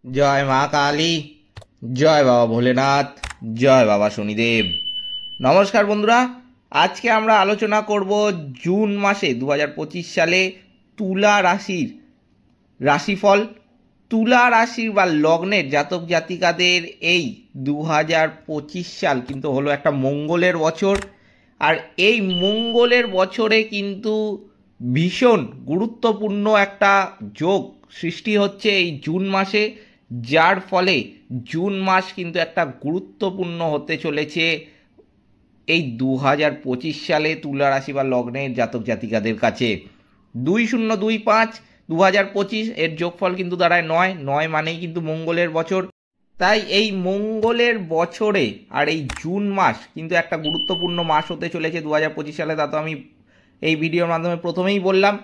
জয় মা কালী, জয় বাবা ভোলেনাথ, জয় বাবা শনিদেব। নমস্কার বন্ধুরা, আজকে আমরা আলোচনা করব জুন মাসে 2025 সালে তুলা রাশির রাশিফল। তুলা রাশির বা লগ্নের জাতক জাতিকাদের এই 2025 সাল কিন্তু হলো একটা মঙ্গলের বছর। আর এই মঙ্গলের বছরে কিন্তু ভীষণ গুরুত্বপূর্ণ একটা যোগ সৃষ্টি হচ্ছে এই জুন মাসে, যার ফলে জুন মাস কিন্তু একটা গুরুত্বপূর্ণ হতে চলেছে এই 2025 সালে তুলা রাশি বা লগ্নের জাতক জাতিকাদের কাছে। 2025 এর যোগফল কিন্তু দাঁড়ায় 9 মানেই কিন্তু মঙ্গলের বছর। তাই এই মঙ্গলের বছরে আর এই জুন মাস কিন্তু একটা গুরুত্বপূর্ণ মাস হতে চলেছে 2025 সালে। তা তো আমি এই ভিডিওর মাধ্যমে প্রথমেই বললাম।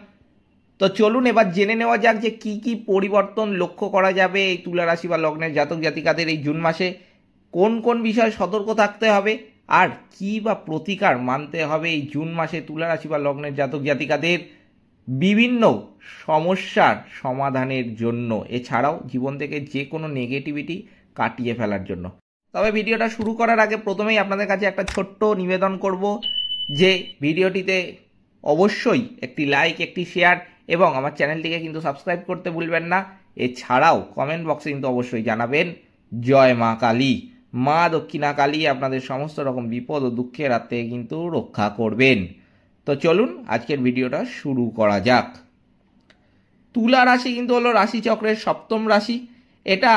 তো চলুন এবার জেনে নেওয়া যাক যে কি কি পরিবর্তন লক্ষ্য করা যাবে এই তুলা রাশি বা লগ্নের জাতক জাতিকাদের এই জুন মাসে, কোন কোন বিষয়ে সতর্ক থাকতে হবে, আর কি বা প্রতিকার মানতে হবে এই জুন মাসে তুলা রাশি বা লগ্নের জাতক জাতিকাদের বিভিন্ন সমস্যার সমাধানের জন্য, এছাড়াও জীবন থেকে যে কোনো নেগেটিভিটি কাটিয়ে ফেলার জন্য। তবে ভিডিওটা শুরু করার আগে প্রথমেই আপনাদের কাছে একটা ছোট্ট নিবেদন করব যে ভিডিওটিতে অবশ্যই একটি লাইক, একটি শেয়ার এবং আমার চ্যানেলটিকে কিন্তু সাবস্ক্রাইব করতে ভুলবেন না। এছাড়াও কমেন্ট বক্সে কিন্তু অবশ্যই জানাবেন জয় মা কালী। মা দক্ষিণা কালী আপনাদের সমস্ত রকম বিপদ ও দুঃখের হাত থেকে কিন্তু রক্ষা করবেন। তো চলুন আজকের ভিডিওটা শুরু করা যাক। তুলা রাশি কিন্তু হলো রাশিচক্রের সপ্তম রাশি। এটা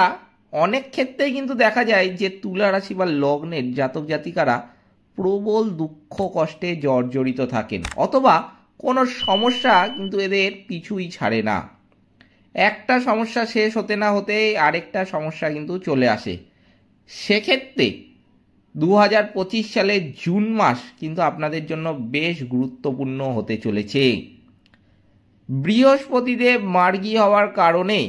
অনেক ক্ষেত্রেই কিন্তু দেখা যায় যে তুলা রাশি বা লগ্নের জাতক জাতিকারা প্রবল দুঃখ কষ্টে জর্জরিত থাকেন, অথবা কোনো সমস্যা কিন্তু এদের পিছুই ছাড়ে না। একটা সমস্যা শেষ হতে না হতে আরেকটা সমস্যা কিন্তু চলে আসে। সেক্ষেত্রে 2025 সালে জুন মাস কিন্তু আপনাদের জন্য বেশ গুরুত্বপূর্ণ হতে চলেছে। বৃহস্পতিদেব মার্গী হওয়ার কারণে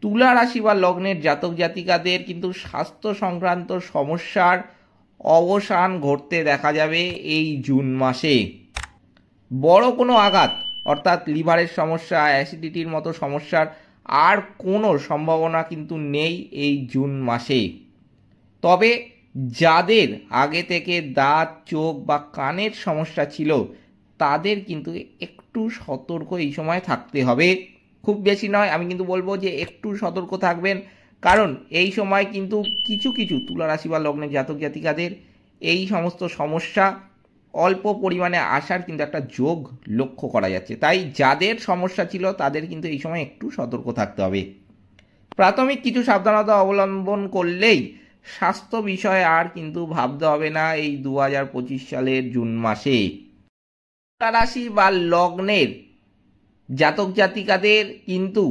তুলা রাশি বা লগ্নের জাতক জাতিকাদের কিন্তু স্বাস্থ্য সংক্রান্ত সমস্যার অবসান ঘটতে দেখা যাবে এই জুন মাসে। বড় কোনো আঘাত অর্থাৎ লিভারের সমস্যা, অ্যাসিডিটির মতো সমস্যার আর কোনো সম্ভাবনা কিন্তু নেই এই জুন মাসে। তবে যাদের আগে থেকে দাঁত, চোখ বা কানের সমস্যা ছিল তাদের কিন্তু একটু সতর্ক এই সময় থাকতে হবে। খুব বেশি নয়, আমি কিন্তু বলবো যে একটু সতর্ক থাকবেন, কারণ এই সময় কিন্তু কিছু কিছু তুলা রাশি বা লগ্নের জাতক জাতিকাদের এই সমস্ত সমস্যা অল্প পরিমাণে আসার কিন্তু একটা যোগ লক্ষ্য করা যাচ্ছে। তাই যাদের সমস্যা ছিল তাদের কিন্তু এই সময় একটু সতর্ক থাকতে হবে। প্রাথমিক কিছু সাবধানতা অবলম্বন করলেই স্বাস্থ্য বিষয়ে আর কিন্তু ভাবতে হবে না এই 2025 সালের জুন মাসে। তুলা রাশি বা লগ্নের জাতক জাতিকাদের কিন্তু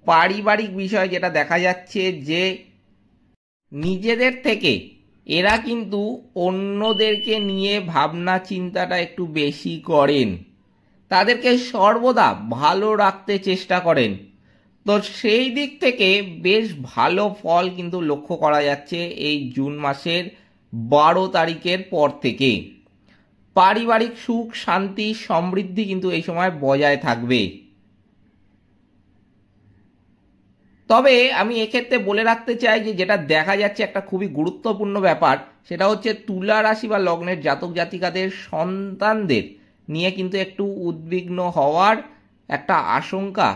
পারিবারিক বিষয় যেটা দেখা যাচ্ছে যে নিজেদের থেকে এরা কিন্তু অন্যদেরকে নিয়ে ভাবনা চিন্তাটা একটু বেশি করেন, তাদেরকে সর্বদা ভালো রাখতে চেষ্টা করেন। তো সেই দিক থেকে বেশ ভালো ফল কিন্তু লক্ষ্য করা যাচ্ছে এই জুন মাসের 12 তারিখের পর থেকে। পারিবারিক সুখ, শান্তি, সমৃদ্ধি কিন্তু এই সময় বজায় থাকবে। তবে আমি এক্ষেত্রে বলে রাখতে চাই যে যেটা দেখা যাচ্ছে একটা খুবই গুরুত্বপূর্ণ ব্যাপার, সেটা হচ্ছে তুলা রাশি বা লগ্নের জাতক জাতিকাদের সন্তানদের নিয়ে কিন্তু একটু উদ্বিগ্ন হওয়ার একটা আশঙ্কা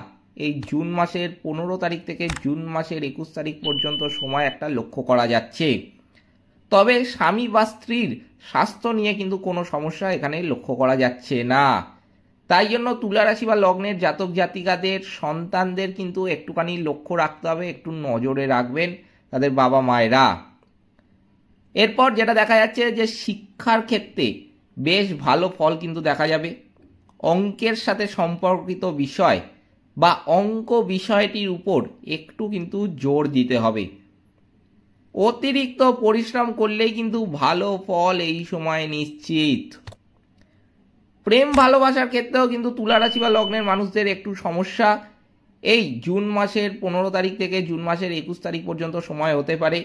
এই জুন মাসের 15 তারিখ থেকে জুন মাসের 21 তারিখ পর্যন্ত সময় একটা লক্ষ্য করা যাচ্ছে। তবে স্বামী বা স্ত্রীর স্বাস্থ্য নিয়ে কিন্তু কোনো সমস্যা এখানে লক্ষ্য করা যাচ্ছে না। তাই জন্য তুলা রাশি বা লগ্নের জাতক জাতিকাদের সন্তানদের কিন্তু একটুখানি লক্ষ্য রাখতে হবে, একটু নজরে রাখবেন তাদের বাবা মায়েরা। এরপর যেটা দেখা যাচ্ছে যে শিক্ষার ক্ষেত্রে বেশ ভালো ফল কিন্তু দেখা যাবে। অঙ্কের সাথে সম্পর্কিত বিষয় বা অঙ্ক বিষয়টির উপর একটু কিন্তু জোর দিতে হবে। অতিরিক্ত পরিশ্রম করলেই কিন্তু ভালো ফল এই সময় নিশ্চিত। প্রেম ভালোবাসার ক্ষেত্রেও কিন্তু তুলা রাশি বা লগ্নের মানুষদের একটু সমস্যা এই জুন মাসের 15 তারিখ থেকে জুন মাসের 21 তারিখ পর্যন্ত সময় হতে পারে।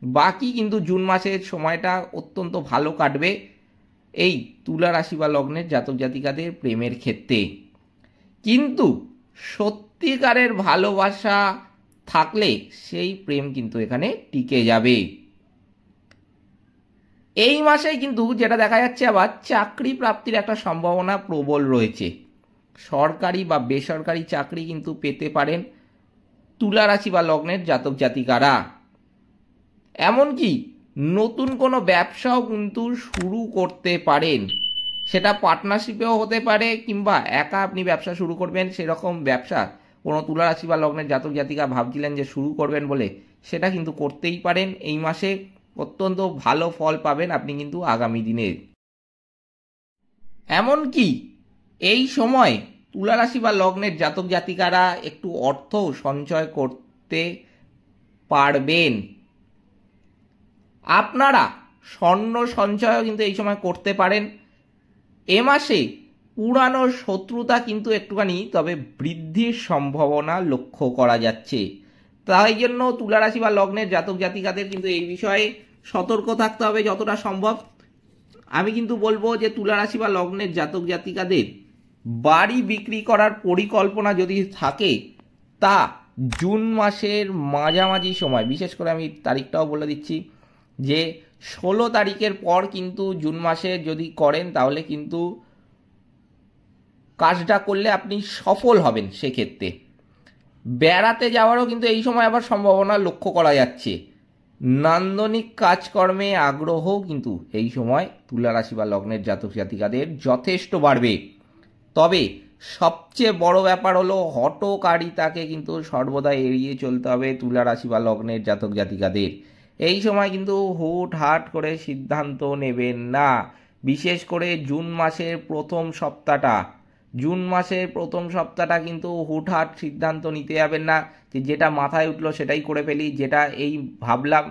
বাকি কিন্তু জুন মাসের সময়টা অত্যন্ত ভালো কাটবে এই তুলা রাশি বা লগ্নের জাতক জাতিকাদের প্রেমের ক্ষেত্রে। কিন্তু সত্যিকারের ভালোবাসা থাকলে সেই প্রেম কিন্তু এখানে টিকে যাবে। এই মাসেই কিন্তু যেটা দেখা যাচ্ছে আবার চাকরি প্রাপ্তির একটা সম্ভাবনা প্রবল রয়েছে। সরকারি বা বেসরকারি চাকরি কিন্তু পেতে পারেন তুলা রাশি বা লগ্নের জাতক জাতিকারা। এমনকি নতুন কোনো ব্যবসাও কিন্তু শুরু করতে পারেন, সেটা পার্টনারশিপেও হতে পারে কিংবা একা আপনি ব্যবসা শুরু করবেন, সেরকম ব্যবসা কোনো তুলা রাশি বা লগ্নের জাতক জাতিকা ভাবছিলেন যে শুরু করবেন বলে, সেটা কিন্তু করতেই পারেন। এই মাসে অত্যন্ত ভালো ফল পাবেন আপনি কিন্তু আগামী দিনে। এমনকি এই সময় তুলা রাশি বা লগ্নের জাতক জাতিকারা একটু অর্থ সঞ্চয় করতে পারবেন। আপনারা স্বর্ণ সঞ্চয়ও কিন্তু এই সময় করতে পারেন। এ মাসে পুরানো শত্রুতা কিন্তু একটুখানি তবে বৃদ্ধির সম্ভাবনা লক্ষ্য করা যাচ্ছে। তাই জন্য তুলা রাশি বা লগ্নের জাতক জাতিকাদের কিন্তু এই বিষয়ে সতর্ক থাকতে হবে যতটা সম্ভব। আমি কিন্তু বলবো যে তুলা রাশি বা লগ্নের জাতক জাতিকাদের বাড়ি বিক্রি করার পরিকল্পনা যদি থাকে তা জুন মাসের মাঝামাঝি সময়, বিশেষ করে আমি তারিখটাও বলে দিচ্ছি যে 16 তারিখের পর কিন্তু জুন মাসে যদি করেন তাহলে কিন্তু কাজটা করলে আপনি সফল হবেন। সেক্ষেত্রে বেড়াতে যাওয়ারও কিন্তু এই সময় আবার সম্ভাবনা লক্ষ্য করা যাচ্ছে। নান্দনিক কাজকর্মে আগ্রহ কিন্তু এই সময় তুলা রাশি বা লগ্নের জাতক জাতিকাদের যথেষ্ট বাড়বে। তবে সবচেয়ে বড় ব্যাপার হলো হঠকারিতাকে কিন্তু সর্বদা এড়িয়ে চলতে হবে তুলা রাশি বা লগ্নের জাতক জাতিকাদের। এই সময় কিন্তু হুটহাট করে সিদ্ধান্ত নেবেন না। বিশেষ করে জুন মাসের প্রথম সপ্তাহটা কিন্তু হুটহাট সিদ্ধান্ত নিতে যাবেন না যে যেটা মাথায় উঠলো সেটাই করে ফেলি, যেটা এই ভাবলাম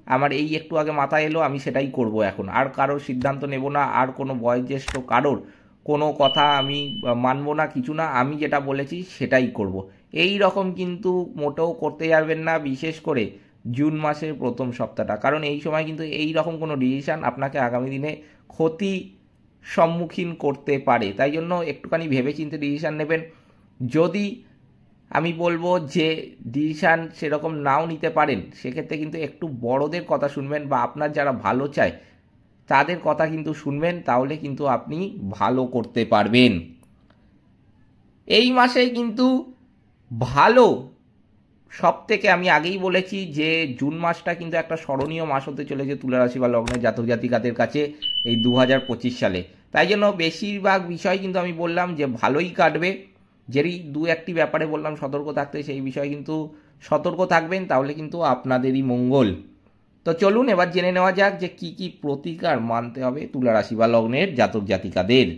আমার এই একটু আগে মাথায় এলো আমি সেটাই করব, এখন আর কারোর সিদ্ধান্ত নেব না, আর কোনো বয়োজ্যেষ্ঠ কারোর কোনো কথা আমি মানব না, কিছু না, আমি যেটা বলেছি সেটাই করব। এই রকম কিন্তু মোটেও করতে যাবেন না, বিশেষ করে জুন মাসের প্রথম সপ্তাহটা। কারণ এই সময় কিন্তু এই রকম কোনো ডিসিশান আপনাকে আগামী দিনে ক্ষতি সম্মুখীন করতে পারে। তাই জন্য একটুখানি ভেবেচিন্তে ডিসিশান নেবেন। যদি আমি বলবো যে ডিসিশান সেরকম নাও নিতে পারেন, সেক্ষেত্রে কিন্তু একটু বড়দের কথা শুনবেন বা আপনার যারা ভালো চায় তাদের কথা কিন্তু শুনবেন, তাহলে কিন্তু আপনি ভালো করতে পারবেন। এই মাসে কিন্তু ভালো সব থেকে আমি আগেই বলেছি যে জুন মাসটা কিন্তু একটা স্মরণীয় মাস হতে চলেছে তুলা রাশি বা লগ্নের জাতক জাতিকাদের কাছে এই 2025 সালে। তাই জন্য বেশিরভাগ বিষয় কিন্তু আমি বললাম যে ভালোই কাটবে। যেই দু একটি ব্যাপারে বললাম সতর্ক থাকতে, সেই বিষয়ে কিন্তু সতর্ক থাকবেন, তাহলে কিন্তু আপনাদেরই মঙ্গল। তো চলুন এবার জেনে নেওয়া যাক যে কি কি প্রতিকার মানতে হবে তুলা রাশি বা লগ্নের জাতক জাতিকাদের।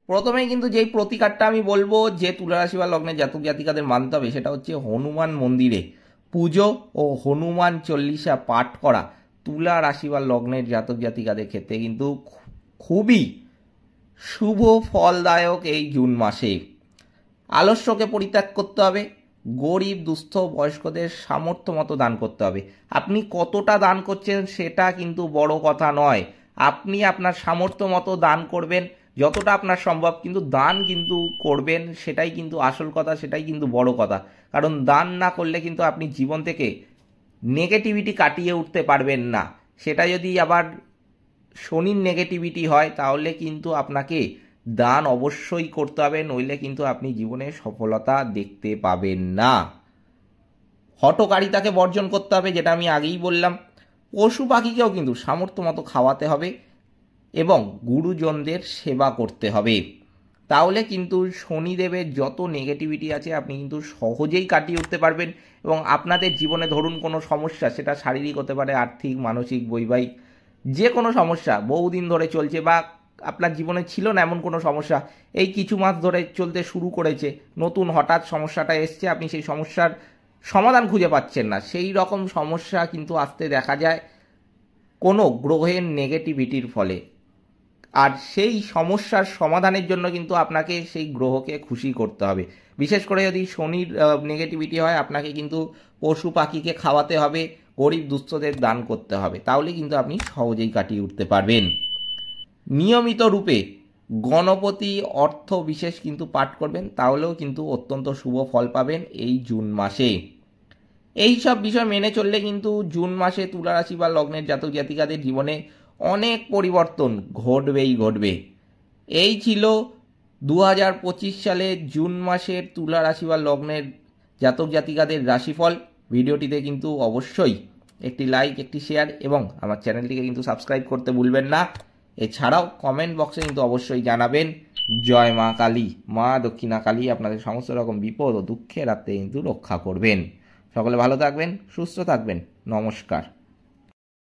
প্রথমেই কিন্তু যেই প্রতিকারটা আমি বলবো যে তুলা রাশি বা লগ্নের জাতক জাতিকাদের মানতে হবে সেটা হচ্ছে হনুমান মন্দিরে পুজো ও হনুমান চল্লিশা পাঠ করা তুলা রাশি বা লগ্নের জাতক জাতিকাদের ক্ষেত্রে কিন্তু খুবই শুভ ফলদায়ক। এই জুন মাসে আলস্যকে পরিত্যাগ করতে হবে, গরিব দুস্থ বয়স্কদের সামর্থ্য মতো দান করতে হবে। আপনি কতটা দান করছেন সেটা কিন্তু বড় কথা নয়, আপনি আপনার সামর্থ্য মতো দান করবেন, যতটা আপনার সম্ভব কিন্তু দান কিন্তু করবেন, সেটাই কিন্তু আসল কথা, সেটাই কিন্তু বড় কথা। কারণ দান না করলে কিন্তু আপনি জীবন থেকে নেগেটিভিটি কাটিয়ে উঠতে পারবেন না। সেটা যদি আবার শনির নেগেটিভিটি হয় তাহলে কিন্তু আপনাকে দান অবশ্যই করতে হবে, নইলে কিন্তু আপনি জীবনে সফলতা দেখতে পাবেন না। হঠকারিতাকে বর্জন করতে হবে, যেটা আমি আগেই বললাম। পশু পাখিকেও কিন্তু সামর্থ্য মতো খাওয়াতে হবে এবং গুরুজনদের সেবা করতে হবে। তাহলে কিন্তু শনিদেবের যত নেগেটিভিটি আছে আপনি কিন্তু সহজেই কাটিয়ে উঠতে পারবেন এবং আপনাদের জীবনে ধরুন কোনো সমস্যা, সেটা শারীরিক হতে পারে, আর্থিক, মানসিক, বৈবাহিক, যে কোনো সমস্যা বহুদিন ধরে চলছে বা আপনার জীবনে ছিল না এমন কোনো সমস্যা এই কিছু মাস ধরে চলতে শুরু করেছে, নতুন হঠাৎ সমস্যাটা এসছে, আপনি সেই সমস্যার সমাধান খুঁজে পাচ্ছেন না, সেই রকম সমস্যা কিন্তু আসতে দেখা যায় কোনো গ্রহের নেগেটিভিটির ফলে। আর সেই সমস্যার সমাধানের জন্য কিন্তু আপনাকে সেই গ্রহকে খুশি করতে হবে। বিশেষ করে যদি শনির নেগেটিভিটি হয় আপনাকে কিন্তু পশু পাখিকে খাওয়াতে হবে, গরিব দুস্থদের দান করতে হবে, তাহলে কিন্তু আপনি সহজেই কাটিয়ে উঠতে পারবেন। নিয়মিত রূপে গণপতি অর্থ বিশেষ কিন্তু পাঠ করবেন, তাহলেও কিন্তু অত্যন্ত শুভ ফল পাবেন এই জুন মাসে। এই সব বিষয় মেনে চললে কিন্তু জুন মাসে তুলা রাশি বা লগ্নের জাতক জাতিকাদের জীবনে অনেক পরিবর্তন ঘটবে। এই ছিল 2025 সালে জুন মাসের তুলা রাশি বা লগ্নের জাতক জাতিকাদের রাশিফল। ভিডিওটিতে কিন্তু অবশ্যই একটি লাইক, একটি শেয়ার এবং আমার চ্যানেলটিকে কিন্তু সাবস্ক্রাইব করতে ভুলবেন না। এছাড়াও কমেন্ট বক্সে কিন্তু অবশ্যই জানাবেন। জয় মা কালী, মা দক্ষিণা কালী আপনাদের সমস্ত রকম বিপদ ও দুঃখের হাত থেকে কিন্তু রক্ষা করবেন। সকলে ভালো থাকবেন, সুস্থ থাকবেন। নমস্কার।